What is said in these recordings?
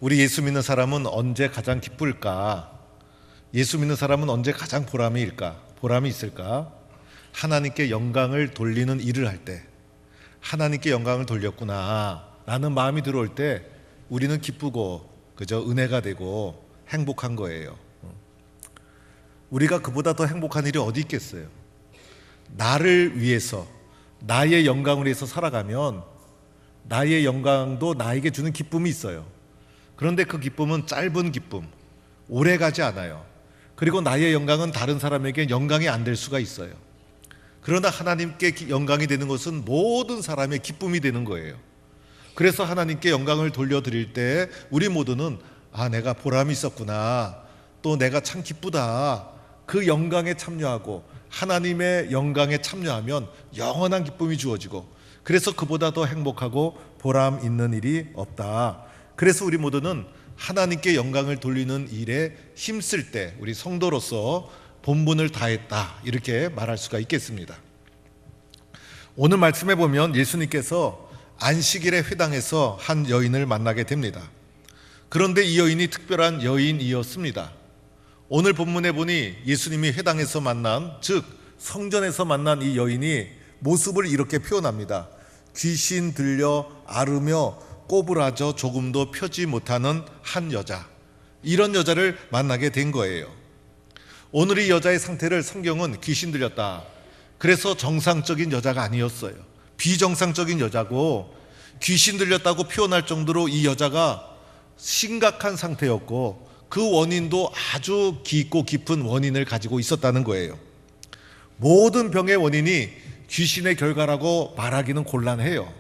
우리 예수 믿는 사람은 언제 가장 기쁠까? 예수 믿는 사람은 언제 가장 보람이 있을까? 하나님께 영광을 돌리는 일을 할 때, 하나님께 영광을 돌렸구나 라는 마음이 들어올 때 우리는 기쁘고 그저 은혜가 되고 행복한 거예요. 우리가 그보다 더 행복한 일이 어디 있겠어요? 나를 위해서, 나의 영광을 위해서 살아가면 나의 영광도 나에게 주는 기쁨이 있어요. 그런데 그 기쁨은 짧은 기쁨, 오래 가지 않아요. 그리고 나의 영광은 다른 사람에게 영광이 안 될 수가 있어요. 그러나 하나님께 영광이 되는 것은 모든 사람의 기쁨이 되는 거예요. 그래서 하나님께 영광을 돌려드릴 때 우리 모두는 내가 보람이 있었구나, 또 내가 참 기쁘다, 그 영광에 참여하고 하나님의 영광에 참여하면 영원한 기쁨이 주어지고, 그래서 그보다 더 행복하고 보람 있는 일이 없다. 그래서 우리 모두는 하나님께 영광을 돌리는 일에 힘쓸 때 우리 성도로서 본분을 다했다, 이렇게 말할 수가 있겠습니다. 오늘 말씀에 보면 예수님께서 안식일의 회당에서 한 여인을 만나게 됩니다. 그런데 이 여인이 특별한 여인이었습니다. 오늘 본문에 보니 예수님이 회당에서 만난, 즉 성전에서 만난 이 여인이 모습을 이렇게 표현합니다. 귀신 들려 앓으며 꼬부라져 조금도 펴지 못하는 한 여자, 이런 여자를 만나게 된 거예요. 오늘 이 여자의 상태를 성경은 귀신 들렸다, 그래서 정상적인 여자가 아니었어요. 비정상적인 여자고, 귀신 들렸다고 표현할 정도로 이 여자가 심각한 상태였고, 그 원인도 아주 깊고 깊은 원인을 가지고 있었다는 거예요. 모든 병의 원인이 귀신의 결과라고 말하기는 곤란해요.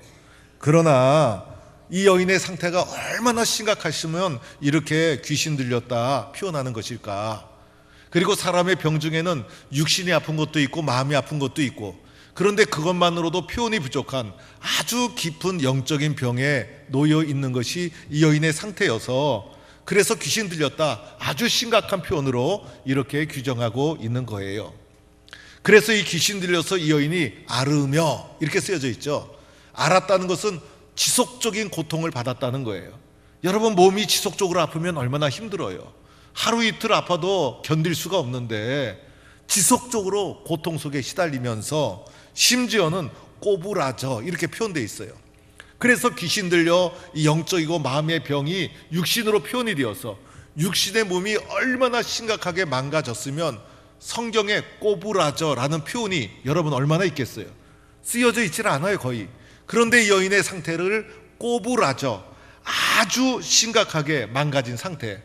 그러나 이 여인의 상태가 얼마나 심각하시면 이렇게 귀신 들렸다 표현하는 것일까? 그리고 사람의 병 중에는 육신이 아픈 것도 있고 마음이 아픈 것도 있고, 그런데 그것만으로도 표현이 부족한 아주 깊은 영적인 병에 놓여 있는 것이 이 여인의 상태여서, 그래서 귀신 들렸다, 아주 심각한 표현으로 이렇게 규정하고 있는 거예요. 그래서 이 귀신 들려서 이 여인이 앓으며 이렇게 쓰여져 있죠. 앓았다는 것은 지속적인 고통을 받았다는 거예요. 여러분, 몸이 지속적으로 아프면 얼마나 힘들어요. 하루 이틀 아파도 견딜 수가 없는데 지속적으로 고통 속에 시달리면서 심지어는 꼬부라져 이렇게 표현되어 있어요. 그래서 귀신 들려 이 영적이고 마음의 병이 육신으로 표현이 되어서 육신의 몸이 얼마나 심각하게 망가졌으면 성경에 꼬부라져라는 표현이 여러분 얼마나 있겠어요? 쓰여져 있지는 않아요, 거의. 그런데 이 여인의 상태를 꼬부라져, 아주 심각하게 망가진 상태,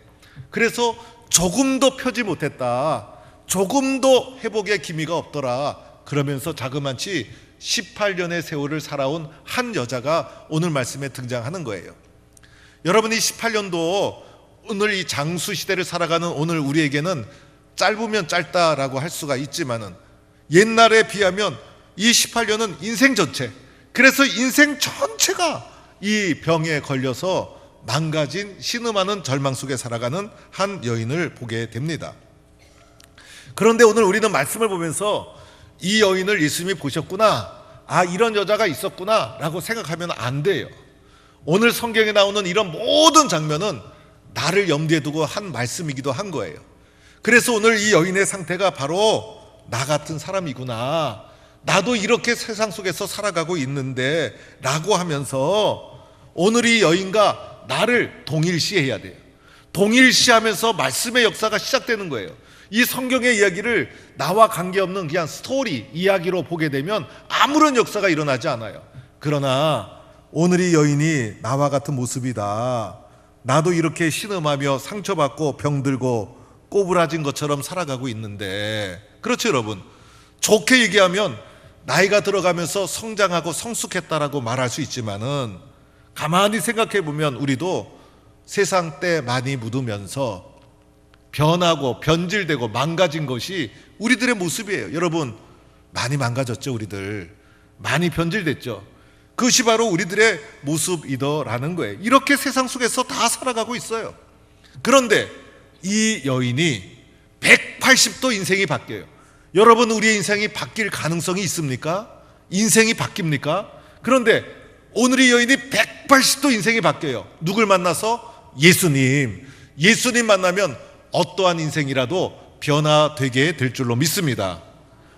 그래서 조금도 펴지 못했다, 조금도 회복의 기미가 없더라, 그러면서 자그마치 18년의 세월을 살아온 한 여자가 오늘 말씀에 등장하는 거예요. 여러분, 이 18년도 오늘 이 장수 시대를 살아가는 오늘 우리에게는 짧으면 짧다라고 할 수가 있지만은 옛날에 비하면 이 18년은 인생 전체, 그래서 인생 전체가 이 병에 걸려서 망가진 신음하는 절망 속에 살아가는 한 여인을 보게 됩니다. 그런데 오늘 우리는 말씀을 보면서 이 여인을 예수님이 보셨구나, 이런 여자가 있었구나 라고 생각하면 안 돼요. 오늘 성경에 나오는 이런 모든 장면은 나를 염두에 두고 한 말씀이기도 한 거예요. 그래서 오늘 이 여인의 상태가 바로 나 같은 사람이구나, 나도 이렇게 세상 속에서 살아가고 있는데 라고 하면서 오늘 이 여인과 나를 동일시해야 돼요. 동일시하면서 말씀의 역사가 시작되는 거예요. 이 성경의 이야기를 나와 관계없는 그냥 스토리, 이야기로 보게 되면 아무런 역사가 일어나지 않아요. 그러나 오늘 이 여인이 나와 같은 모습이다, 나도 이렇게 신음하며 상처받고 병들고 꼬부라진 것처럼 살아가고 있는데, 그렇죠 여러분? 좋게 얘기하면 나이가 들어가면서 성장하고 성숙했다라고 말할 수 있지만은 가만히 생각해 보면 우리도 세상 때 많이 묻으면서 변하고 변질되고 망가진 것이 우리들의 모습이에요. 여러분, 많이 망가졌죠. 우리들 많이 변질됐죠. 그것이 바로 우리들의 모습이더라는 거예요. 이렇게 세상 속에서 다 살아가고 있어요. 그런데 이 여인이 180도 인생이 바뀌어요. 여러분, 우리의 인생이 바뀔 가능성이 있습니까? 인생이 바뀝니까? 그런데 오늘 이 여인이 180도 인생이 바뀌어요. 누굴 만나서? 예수님 만나면 어떠한 인생이라도 변화되게 될 줄로 믿습니다.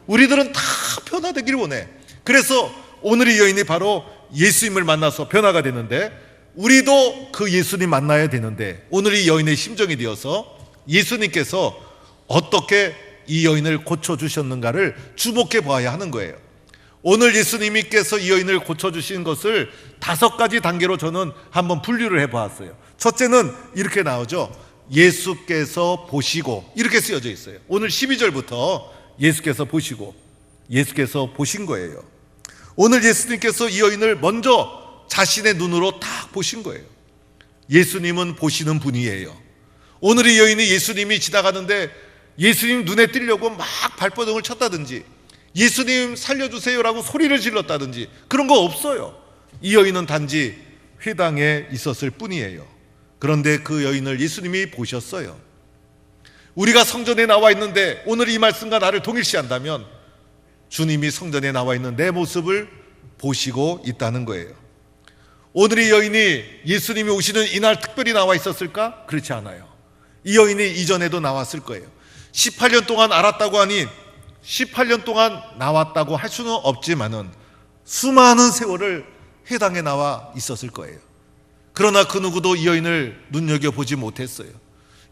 우리들은 다 변화되기를 원해. 그래서 오늘 이 여인이 바로 예수님을 만나서 변화가 되는데, 우리도 그 예수님 만나야 되는데, 오늘 이 여인의 심정이 되어서 예수님께서 어떻게 이 여인을 고쳐주셨는가를 주목해 봐야 하는 거예요. 오늘 예수님께서 이 여인을 고쳐주신 것을 5가지 단계로 저는 한번 분류를 해보았어요. 첫째는 이렇게 나오죠. 예수께서 보시고, 이렇게 쓰여져 있어요. 오늘 12절부터 예수께서 보시고, 예수께서 보신 거예요. 오늘 예수님께서 이 여인을 먼저 자신의 눈으로 딱 보신 거예요. 예수님은 보시는 분이에요. 오늘 이 여인이 예수님이 지나가는데 예수님 눈에 띄려고 막 발버둥을 쳤다든지, 예수님 살려주세요라고 소리를 질렀다든지 그런 거 없어요. 이 여인은 단지 회당에 있었을 뿐이에요. 그런데 그 여인을 예수님이 보셨어요. 우리가 성전에 나와 있는데 오늘 이 말씀과 나를 동일시한다면 주님이 성전에 나와 있는 내 모습을 보시고 있다는 거예요. 오늘 이 여인이 예수님이 오시는 이날 특별히 나와 있었을까? 그렇지 않아요. 이 여인이 이전에도 나왔을 거예요. 18년 동안 알았다고 하니 18년 동안 나왔다고 할 수는 없지만은 수많은 세월을 회당에 나와 있었을 거예요. 그러나 그 누구도 이 여인을 눈여겨보지 못했어요.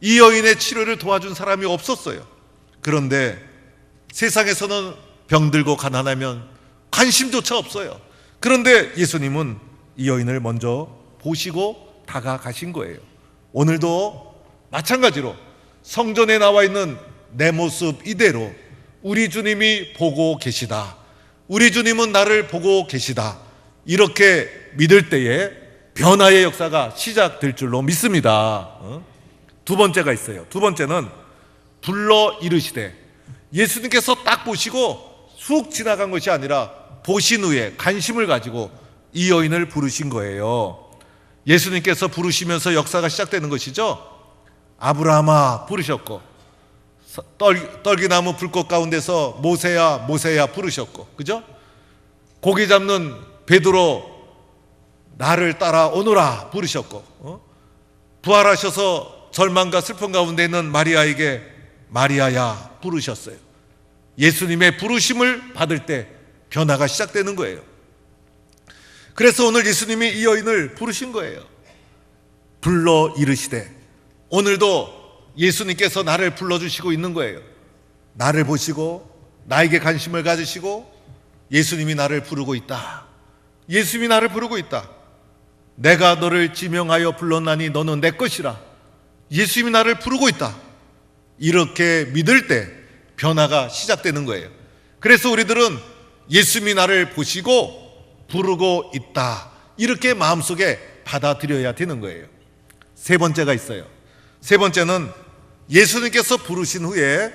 이 여인의 치료를 도와준 사람이 없었어요. 그런데 세상에서는 병들고 가난하면 관심조차 없어요. 그런데 예수님은 이 여인을 먼저 보시고 다가가신 거예요. 오늘도 마찬가지로 성전에 나와 있는 내 모습 이대로 우리 주님이 보고 계시다, 우리 주님은 나를 보고 계시다, 이렇게 믿을 때에 변화의 역사가 시작될 줄로 믿습니다. 두 번째가 있어요. 두 번째는 불러 이르시되, 예수님께서 딱 보시고 쑥 지나간 것이 아니라 보신 후에 관심을 가지고 이 여인을 부르신 거예요. 예수님께서 부르시면서 역사가 시작되는 것이죠. 아브라함아 부르셨고, 떨기나무 불꽃 가운데서 모세야 모세야 부르셨고, 그죠? 고기 잡는 베드로 나를 따라 오너라 부르셨고, 부활하셔서 절망과 슬픔 가운데 있는 마리아에게 마리아야 부르셨어요. 예수님의 부르심을 받을 때 변화가 시작되는 거예요. 그래서 오늘 예수님이 이 여인을 부르신 거예요. 불러 이르시되, 오늘도 예수님께서 나를 불러주시고 있는 거예요. 나를 보시고 나에게 관심을 가지시고 예수님이 나를 부르고 있다. 예수님이 나를 부르고 있다. 내가 너를 지명하여 불렀나니 너는 내 것이라. 예수님이 나를 부르고 있다. 이렇게 믿을 때 변화가 시작되는 거예요. 그래서 우리들은 예수님이 나를 보시고 부르고 있다, 이렇게 마음속에 받아들여야 되는 거예요. 세 번째가 있어요. 세 번째는 예수님께서 부르신 후에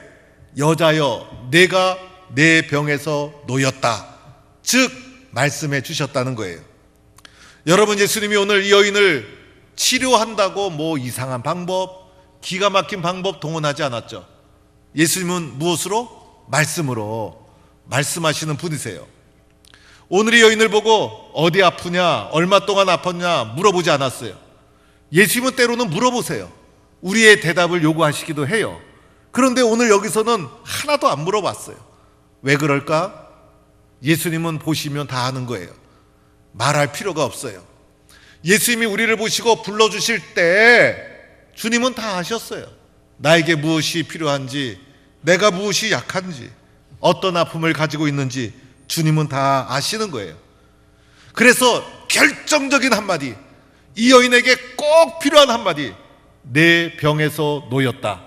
여자여 내가 내 병에서 놓였다, 즉 말씀해 주셨다는 거예요. 여러분, 예수님이 오늘 이 여인을 치료한다고 뭐 이상한 방법, 기가 막힌 방법 동원하지 않았죠. 예수님은 무엇으로? 말씀으로 말씀하시는 분이세요. 오늘 이 여인을 보고 어디 아프냐, 얼마 동안 아팠냐 물어보지 않았어요. 예수님은 때로는 물어보세요. 우리의 대답을 요구하시기도 해요. 그런데 오늘 여기서는 하나도 안 물어봤어요. 왜 그럴까? 예수님은 보시면 다 아는 거예요. 말할 필요가 없어요. 예수님이 우리를 보시고 불러주실 때 주님은 다 아셨어요. 나에게 무엇이 필요한지, 내가 무엇이 약한지, 어떤 아픔을 가지고 있는지 주님은 다 아시는 거예요. 그래서 결정적인 한마디, 이 여인에게 꼭 필요한 한마디, 내 병에서 놓였다.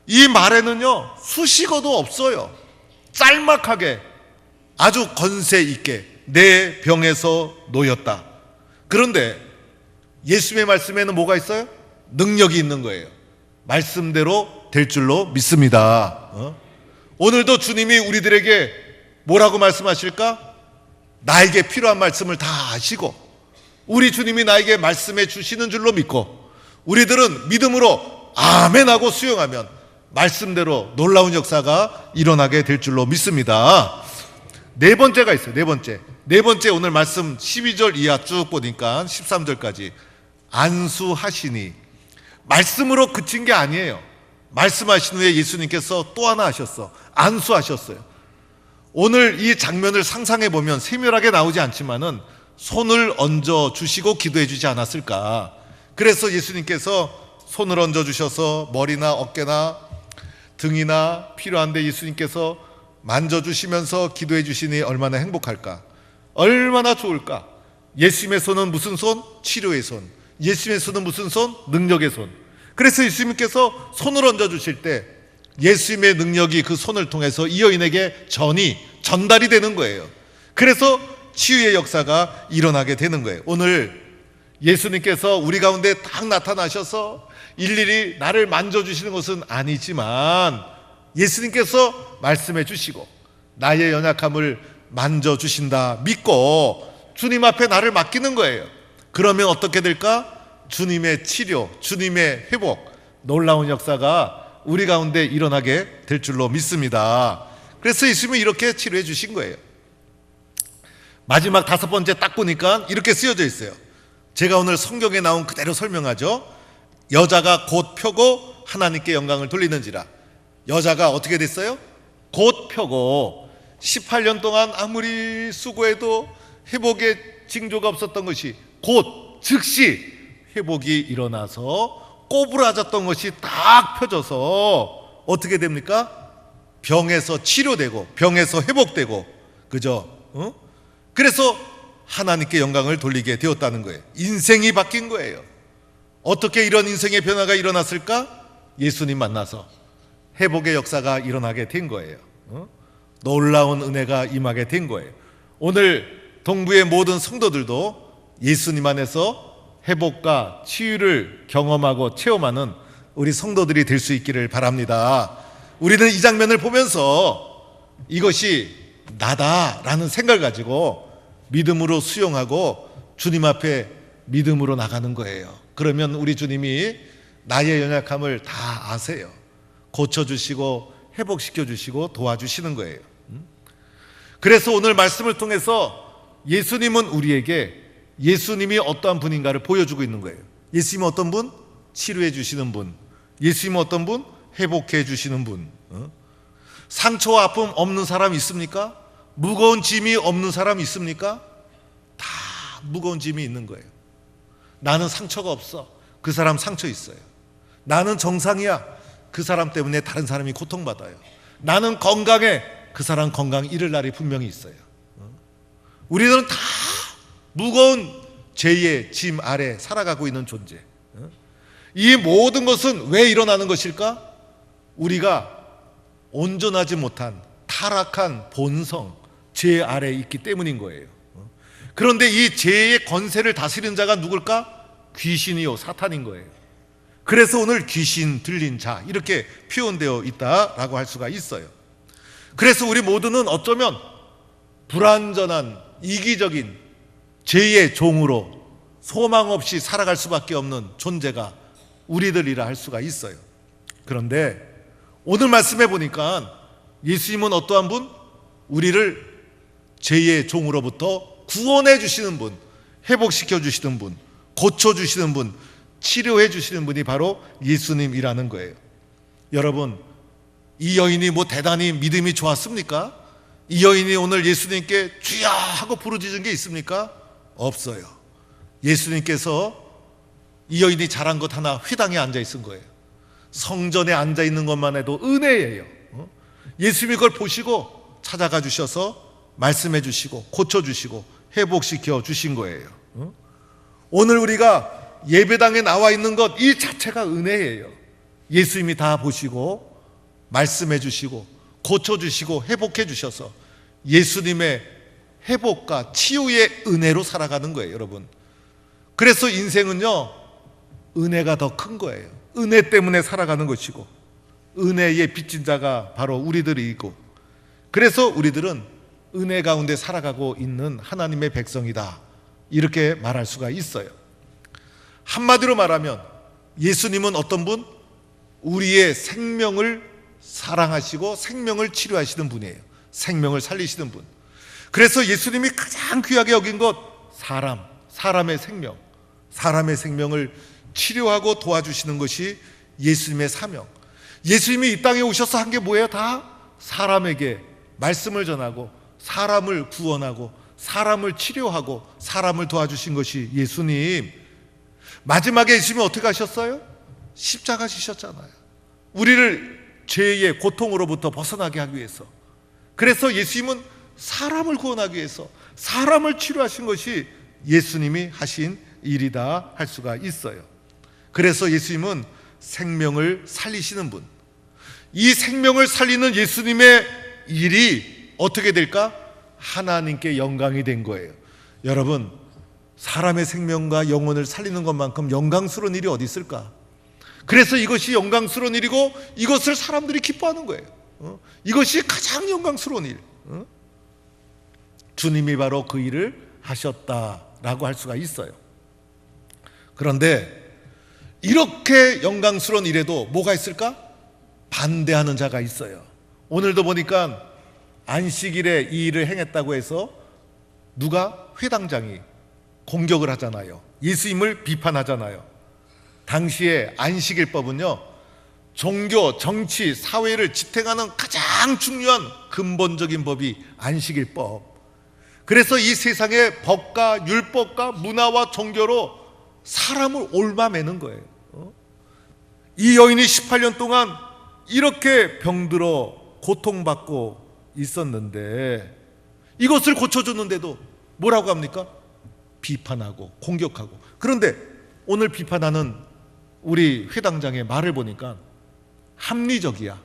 이 말에는요 수식어도 없어요. 짤막하게 아주 권세 있게 내 병에서 놓였다. 그런데 예수님의 말씀에는 뭐가 있어요? 능력이 있는 거예요. 말씀대로 될 줄로 믿습니다. 오늘도 주님이 우리들에게 뭐라고 말씀하실까? 나에게 필요한 말씀을 다 아시고 우리 주님이 나에게 말씀해 주시는 줄로 믿고 우리들은 믿음으로 아멘하고 수용하면 말씀대로 놀라운 역사가 일어나게 될 줄로 믿습니다. 네 번째가 있어요. 네 번째 오늘 말씀 12절 이하 쭉 보니까 13절까지 안수하시니, 말씀으로 그친 게 아니에요. 말씀하신 후에 예수님께서 또 하나 하셨어. 안수하셨어요. 오늘 이 장면을 상상해 보면 세밀하게 나오지 않지만은 손을 얹어 주시고 기도해 주지 않았을까. 그래서 예수님께서 손을 얹어 주셔서 머리나 어깨나 등이나 필요한데 예수님께서 만져주시면서 기도해 주시니 얼마나 행복할까, 얼마나 좋을까. 예수님의 손은 무슨 손? 치료의 손. 예수님의 손은 무슨 손? 능력의 손. 그래서 예수님께서 손을 얹어 주실 때 예수님의 능력이 그 손을 통해서 이 여인에게 전달이 되는 거예요. 그래서 치유의 역사가 일어나게 되는 거예요. 오늘 예수님께서 우리 가운데 딱 나타나셔서 일일이 나를 만져주시는 것은 아니지만 예수님께서 말씀해 주시고 나의 연약함을 만져주신다 믿고 주님 앞에 나를 맡기는 거예요. 그러면 어떻게 될까? 주님의 치료, 주님의 회복, 놀라운 역사가 우리 가운데 일어나게 될 줄로 믿습니다. 그래서 예수님은 이렇게 치료해 주신 거예요. 마지막 5번째 딱 보니까 이렇게 쓰여져 있어요. 제가 오늘 성경에 나온 그대로 설명하죠. 여자가 곧 펴고 하나님께 영광을 돌리는지라. 여자가 어떻게 됐어요? 곧 펴고 18년 동안 아무리 수고해도 회복의 징조가 없었던 것이 곧 즉시 회복이 일어나서 꼬부라졌던 것이 딱 펴져서 어떻게 됩니까? 병에서 치료되고 병에서 회복되고, 그죠? 그래서 하나님께 영광을 돌리게 되었다는 거예요. 인생이 바뀐 거예요. 어떻게 이런 인생의 변화가 일어났을까? 예수님 만나서 회복의 역사가 일어나게 된 거예요. 놀라운 은혜가 임하게 된 거예요. 오늘 동부의 모든 성도들도 예수님 안에서 회복과 치유를 경험하고 체험하는 우리 성도들이 될 수 있기를 바랍니다. 우리는 이 장면을 보면서 이것이 나다라는 생각을 가지고 믿음으로 수용하고 주님 앞에 믿음으로 나가는 거예요. 그러면 우리 주님이 나의 연약함을 다 아세요. 고쳐주시고 회복시켜주시고 도와주시는 거예요. 그래서 오늘 말씀을 통해서 예수님은 우리에게 예수님이 어떠한 분인가를 보여주고 있는 거예요. 예수님은 어떤 분? 치료해 주시는 분. 예수님은 어떤 분? 회복해 주시는 분. 상처와 아픔 없는 사람 있습니까? 무거운 짐이 없는 사람 있습니까? 다 무거운 짐이 있는 거예요. 나는 상처가 없어. 그 사람 상처 있어요. 나는 정상이야. 그 사람 때문에 다른 사람이 고통받아요. 나는 건강해. 그 사람 건강 잃을 날이 분명히 있어요. 우리는 다 무거운 죄의 짐 아래 살아가고 있는 존재. 이 모든 것은 왜 일어나는 것일까? 우리가 온전하지 못한 타락한 본성, 죄 아래에 있기 때문인 거예요. 그런데 이 죄의 권세를 다스리는 자가 누굴까? 귀신이요, 사탄인 거예요. 그래서 오늘 귀신 들린 자 이렇게 표현되어 있다라고 할 수가 있어요. 그래서 우리 모두는 어쩌면 불완전한 이기적인 죄의 종으로 소망 없이 살아갈 수밖에 없는 존재가 우리들이라 할 수가 있어요. 그런데 오늘 말씀해 보니까 예수님은 어떠한 분? 우리를 죄의 종으로부터 구원해 주시는 분, 회복시켜 주시는 분, 고쳐 주시는 분, 치료해 주시는 분이 바로 예수님이라는 거예요. 여러분, 이 여인이 뭐 대단히 믿음이 좋았습니까? 이 여인이 오늘 예수님께 주야 하고 부르짖은 게 있습니까? 없어요. 예수님께서 이 여인이 잘한 것 하나, 회당에 앉아 있은 거예요. 성전에 앉아 있는 것만 해도 은혜예요. 예수님이 그걸 보시고 찾아가 주셔서 말씀해 주시고 고쳐 주시고 회복시켜 주신 거예요. 오늘 우리가 예배당에 나와 있는 것 이 자체가 은혜예요. 예수님이 다 보시고 말씀해 주시고 고쳐 주시고 회복해 주셔서 예수님의 회복과 치유의 은혜로 살아가는 거예요, 여러분. 그래서 인생은요, 은혜가 더 큰 거예요. 은혜 때문에 살아가는 것이고 은혜의 빚진 자가 바로 우리들이고, 그래서 우리들은 은혜 가운데 살아가고 있는 하나님의 백성이다, 이렇게 말할 수가 있어요. 한마디로 말하면 예수님은 어떤 분? 우리의 생명을 사랑하시고 생명을 치료하시는 분이에요. 생명을 살리시는 분. 그래서 예수님이 가장 귀하게 여긴 것, 사람의 생명, 사람의 생명을 치료하고 도와주시는 것이 예수님의 사명. 예수님이 이 땅에 오셔서 한 게 뭐예요? 다 사람에게 말씀을 전하고 사람을 구원하고 사람을 치료하고 사람을 도와주신 것이 예수님. 마지막에 예수님이 어떻게 하셨어요? 십자가 지셨잖아요. 우리를 죄의 고통으로부터 벗어나게 하기 위해서. 그래서 예수님은 사람을 구원하기 위해서 사람을 치료하신 것이 예수님이 하신 일이다 할 수가 있어요. 그래서 예수님은 생명을 살리시는 분. 이 생명을 살리는 예수님의 일이 어떻게 될까? 하나님께 영광이 된 거예요. 여러분, 사람의 생명과 영혼을 살리는 것만큼 영광스러운 일이 어디 있을까? 그래서 이것이 영광스러운 일이고 이것을 사람들이 기뻐하는 거예요. 이것이 가장 영광스러운 일. 주님이 바로 그 일을 하셨다라고 할 수가 있어요. 그런데 이렇게 영광스러운 일에도 뭐가 있을까? 반대하는 자가 있어요. 오늘도 보니까 안식일에 이 일을 행했다고 해서 누가? 회당장이 공격을 하잖아요. 예수님을 비판하잖아요. 당시에 안식일법은요, 종교, 정치, 사회를 지탱하는 가장 중요한 근본적인 법이 안식일법. 그래서 이 세상의 법과 율법과 문화와 종교로 사람을 옮아매는 거예요. 이 여인이 18년 동안 이렇게 병들어 고통받고 있었는데 이것을 고쳐줬는데도 뭐라고 합니까? 비판하고 공격하고. 그런데 오늘 비판하는 우리 회당장의 말을 보니까 합리적이야.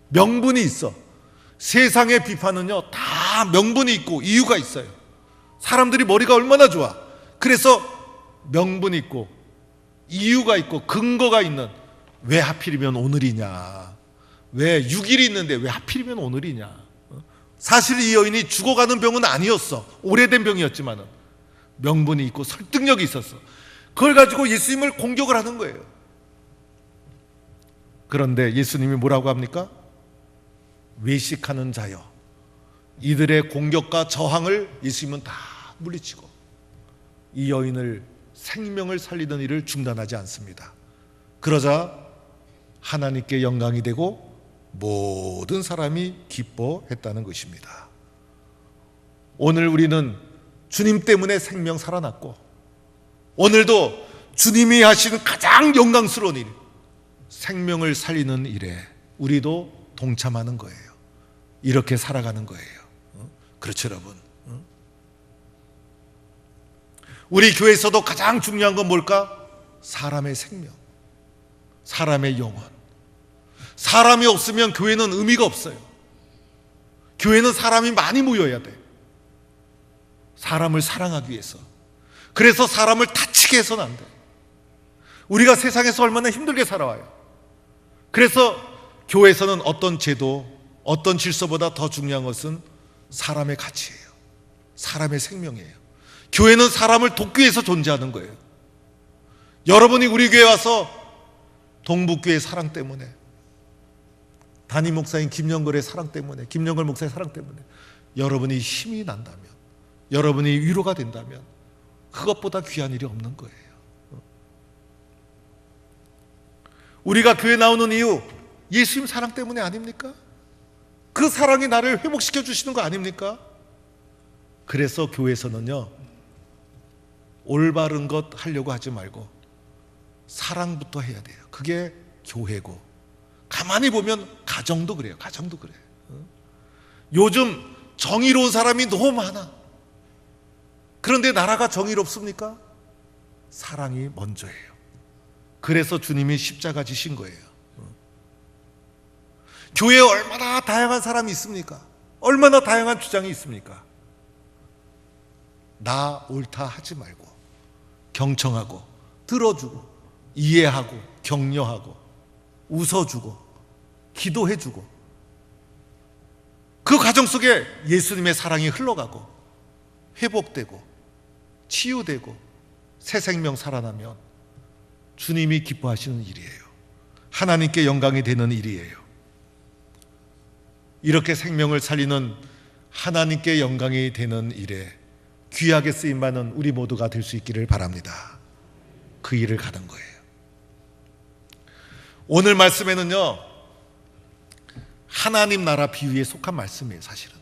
명분이 있어. 세상의 비판은요 다 명분이 있고 이유가 있어요. 사람들이 머리가 얼마나 좋아. 그래서 명분 있고 이유가 있고 근거가 있는, 왜 하필이면 오늘이냐, 왜 6일이 있는데 왜 하필이면 오늘이냐. 사실 이 여인이 죽어가는 병은 아니었어. 오래된 병이었지만은 명분이 있고 설득력이 있었어. 그걸 가지고 예수님을 공격을 하는 거예요. 그런데 예수님이 뭐라고 합니까? 외식하는 자여. 이들의 공격과 저항을 예수님은 다 물리치고 이 여인을 생명을 살리던 일을 중단하지 않습니다. 그러자 하나님께 영광이 되고 모든 사람이 기뻐했다는 것입니다. 오늘 우리는 주님 때문에 생명 살아났고 오늘도 주님이 하시는 가장 영광스러운 일, 생명을 살리는 일에 우리도 동참하는 거예요. 이렇게 살아가는 거예요. 그렇죠, 여러분? 우리 교회에서도 가장 중요한 건 뭘까? 사람의 생명, 사람의 영혼. 사람이 없으면 교회는 의미가 없어요. 교회는 사람이 많이 모여야 돼. 사람을 사랑하기 위해서. 그래서 사람을 다치게 해서는 안 돼. 우리가 세상에서 얼마나 힘들게 살아와요. 그래서 교회에서는 어떤 제도, 어떤 질서보다 더 중요한 것은 사람의 가치예요. 사람의 생명이에요. 교회는 사람을 돕기 위해서 존재하는 거예요. 여러분이 우리 교회 와서 동북교회 사랑 때문에, 담임 목사인 김영걸의 사랑 때문에, 김영걸 목사의 사랑 때문에 여러분이 힘이 난다면, 여러분이 위로가 된다면 그것보다 귀한 일이 없는 거예요. 우리가 교회 나오는 이유 예수님 사랑 때문에 아닙니까? 그 사랑이 나를 회복시켜 주시는 거 아닙니까? 그래서 교회에서는요, 올바른 것 하려고 하지 말고 사랑부터 해야 돼요. 그게 교회고, 가만히 보면 가정도 그래요. 가정도 그래요. 요즘 정의로운 사람이 너무 많아. 그런데 나라가 정의롭습니까? 사랑이 먼저예요. 그래서 주님이 십자가 지신 거예요. 교회에 얼마나 다양한 사람이 있습니까? 얼마나 다양한 주장이 있습니까? 나 옳다 하지 말고 경청하고 들어주고 이해하고 격려하고 웃어주고 기도해주고, 그 과정 속에 예수님의 사랑이 흘러가고 회복되고 치유되고 새 생명 살아나면 주님이 기뻐하시는 일이에요. 하나님께 영광이 되는 일이에요. 이렇게 생명을 살리는 하나님께 영광이 되는 일에 귀하게 쓰임받는 우리 모두가 될 수 있기를 바랍니다. 그 일을 가는 거예요. 오늘 말씀에는요, 하나님 나라 비유에 속한 말씀이에요. 사실은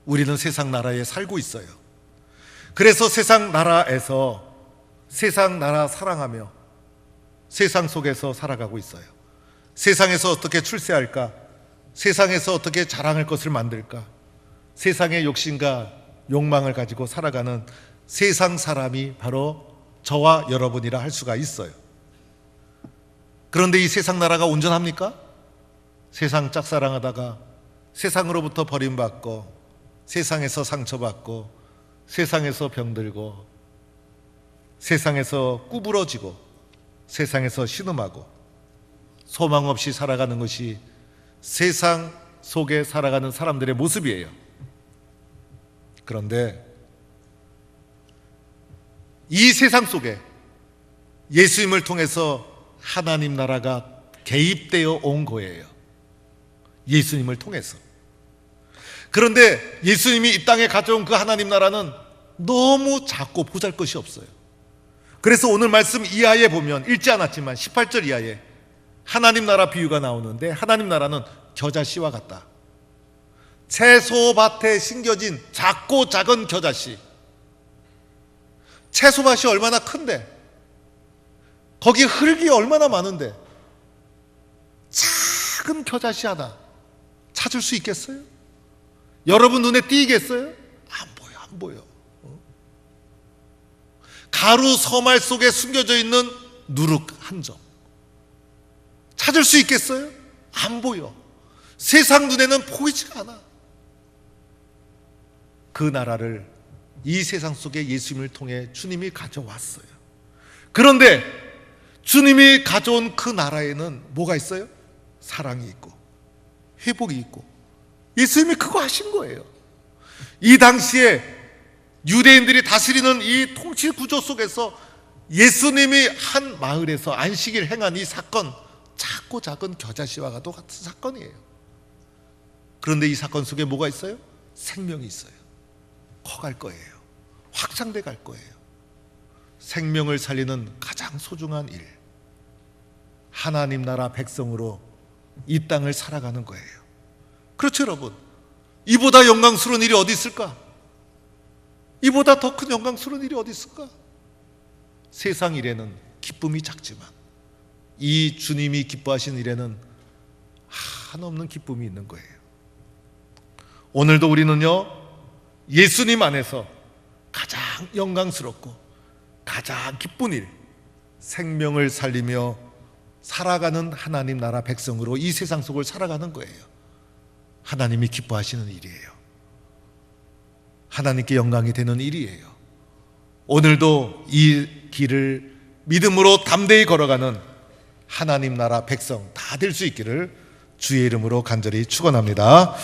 우리는 세상 나라에 살고 있어요. 그래서 세상 나라에서 세상 나라 사랑하며 세상 속에서 살아가고 있어요. 세상에서 어떻게 출세할까? 세상에서 어떻게 자랑할 것을 만들까? 세상의 욕심과 욕망을 가지고 살아가는 세상 사람이 바로 저와 여러분이라 할 수가 있어요. 그런데 이 세상 나라가 온전합니까? 세상 짝사랑하다가 세상으로부터 버림받고 세상에서 상처받고 세상에서 병들고 세상에서 구부러지고 세상에서 신음하고 소망 없이 살아가는 것이 세상 속에 살아가는 사람들의 모습이에요. 그런데 이 세상 속에 예수님을 통해서 하나님 나라가 개입되어 온 거예요. 예수님을 통해서. 그런데 예수님이 이 땅에 가져온 그 하나님 나라는 너무 작고 보잘것이 없어요. 그래서 오늘 말씀 이하에 보면 읽지 않았지만 18절 이하에 하나님 나라 비유가 나오는데, 하나님 나라는 겨자씨와 같다. 채소밭에 심겨진 작고 작은 겨자씨. 채소밭이 얼마나 큰데, 거기 흙이 얼마나 많은데 작은 겨자씨 하나 찾을 수 있겠어요? 여러분 눈에 띄겠어요? 안 보여, 안 보여. 가루 서말 속에 숨겨져 있는 누룩 한 점 찾을 수 있겠어요? 안 보여. 세상 눈에는 보이지가 않아. 그 나라를 이 세상 속에 예수님을 통해 주님이 가져왔어요. 그런데 주님이 가져온 그 나라에는 뭐가 있어요? 사랑이 있고 회복이 있고, 예수님이 그거 하신 거예요. 이 당시에 유대인들이 다스리는 이 통치 구조 속에서 예수님이 한 마을에서 안식일 행한 이 사건, 작고 작은 겨자씨와 같은 사건이에요. 그런데 이 사건 속에 뭐가 있어요? 생명이 있어요. 커갈 거예요. 확장돼 갈 거예요. 생명을 살리는 가장 소중한 일, 하나님 나라 백성으로 이 땅을 살아가는 거예요. 그렇죠, 여러분? 이보다 영광스러운 일이 어디 있을까? 이보다 더 큰 영광스러운 일이 어디 있을까? 세상 일에는 기쁨이 작지만 이 주님이 기뻐하신 일에는 한없는 기쁨이 있는 거예요. 오늘도 우리는요, 예수님 안에서 가장 영광스럽고 가장 기쁜 일, 생명을 살리며 살아가는 하나님 나라 백성으로 이 세상 속을 살아가는 거예요. 하나님이 기뻐하시는 일이에요. 하나님께 영광이 되는 일이에요. 오늘도 이 길을 믿음으로 담대히 걸어가는 하나님 나라 백성 다 될 수 있기를 주의 이름으로 간절히 축원합니다.